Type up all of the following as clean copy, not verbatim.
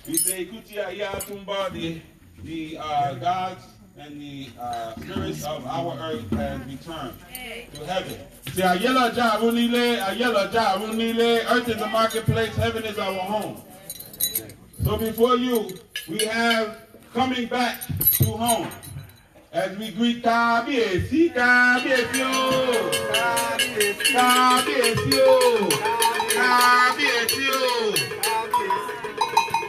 We say, Kutia Yatumba, the gods and the spirits of our earth has returned to heaven. Say, Ayela Jarunile, earth is a marketplace, heaven is our home. So before you, we have coming back to home. As we greet Kabiesi, Kabiesio, Kabiesio, Kabiesio.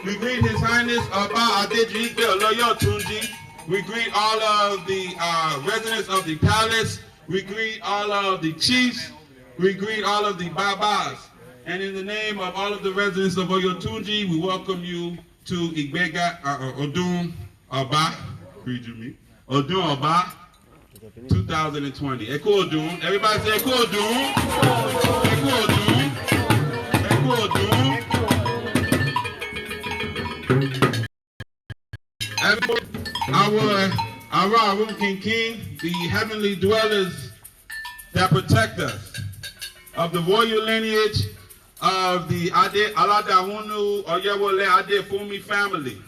We greet His Highness Aba Adejike Oloyo Túnjí. We greet all of the residents of the palace. We greet all of the chiefs. We greet all of the babas. And in the name of all of the residents of Oyo Túnjí, we welcome you to Igbega Odun Oba. Read you me. Odun Oba 2020. Eko Odun. Everybody say Eko Odun. Eko Odun. Eko Odun. Our King, the heavenly dwellers that protect us, of the royal lineage of the Ade Aladahunu Oyewole Ade Fumi family,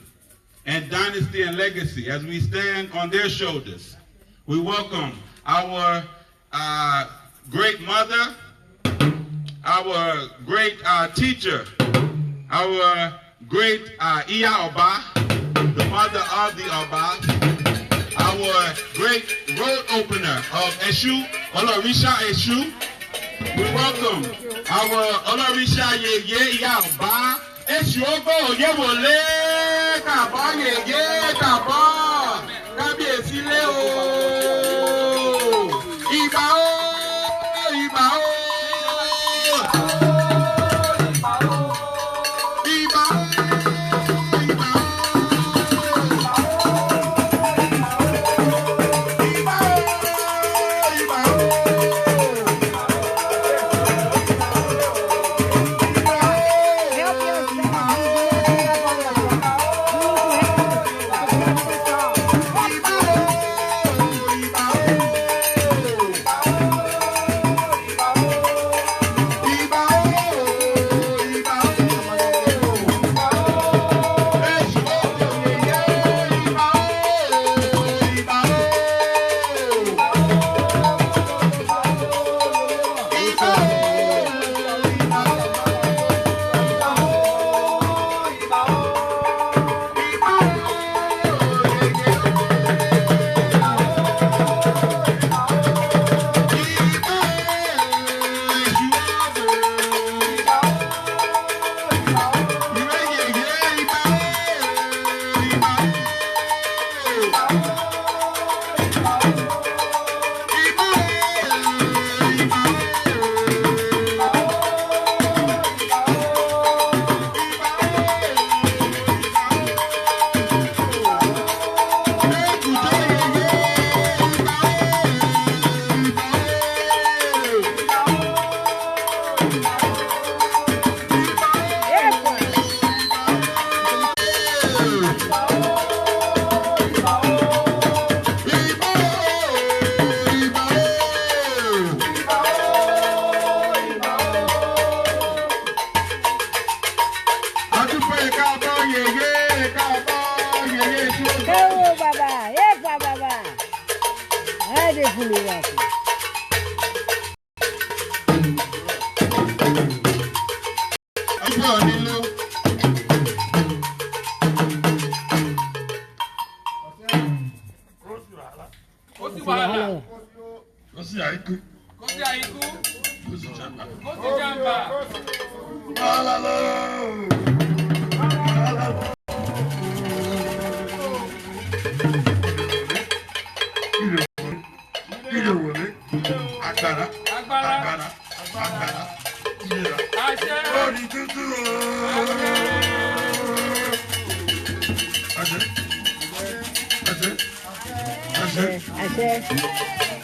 and dynasty and legacy, as we stand on their shoulders. We welcome our great mother, our great teacher, our great Iya Oba, the mother of the Oba, our great road opener of Eshu, Olorisha Eshu. We welcome our Olorisha Yeye Iya Oba, Eshu Ogo Oyewole, Kaba Yeye, Kaba, Kabiesi Leo, Iba o, Iba o.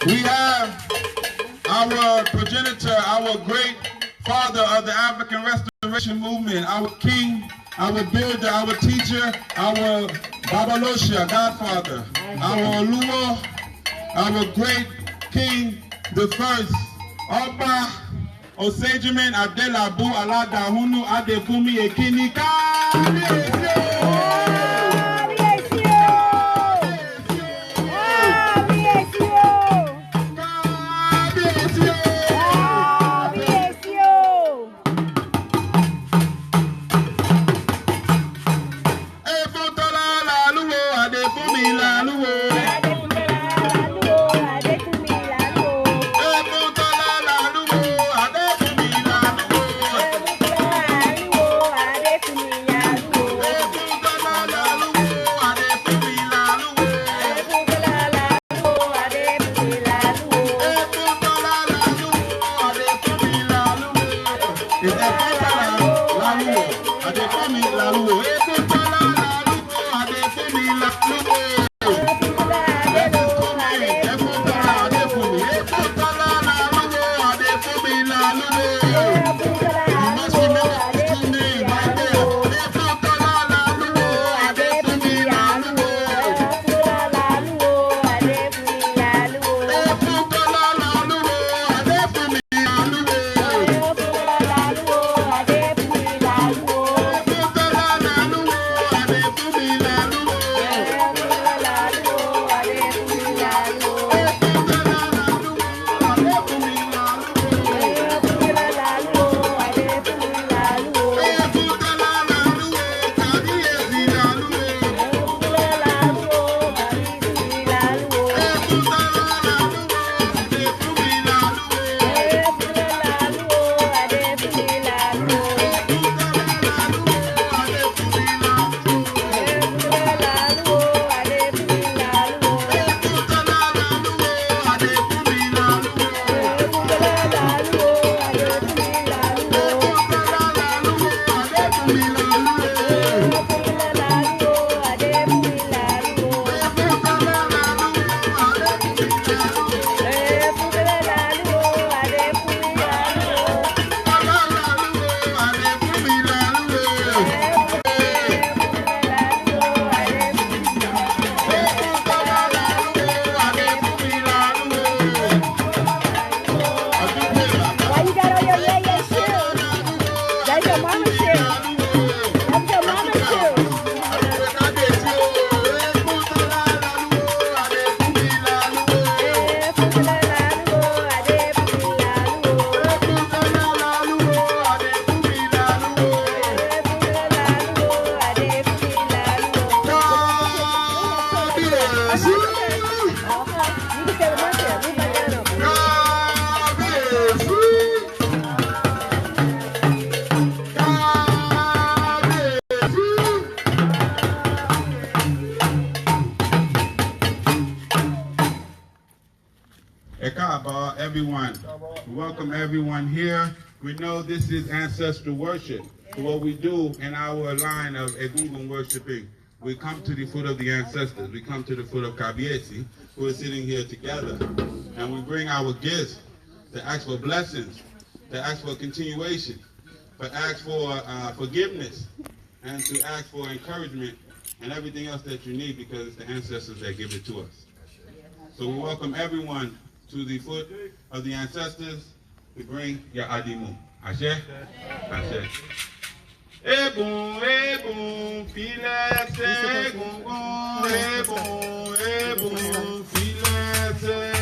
We have our progenitor, our great father of the African Restoration Movement, our king, our builder, our teacher, our Babalosha, Godfather, our Oluwo, our great king, the first, Oba Osejimen Adelabu Aladahunu Adefumi Ekini Kabiesi. Everyone, welcome everyone here. We know this is ancestral worship. So what we do in our line of Egungun worshiping, we come to the foot of the ancestors. We come to the foot of Kabiesi, who are sitting here together. And we bring our gifts to ask for blessings, to ask for continuation, to ask for forgiveness, and to ask for encouragement and everything else that you need, because it's the ancestors that give it to us. So we welcome everyone to the foot of the ancestors. We bring your adimu. Ashe? Ashe. Egun, egun, filese, egungun, egun, egun, filese.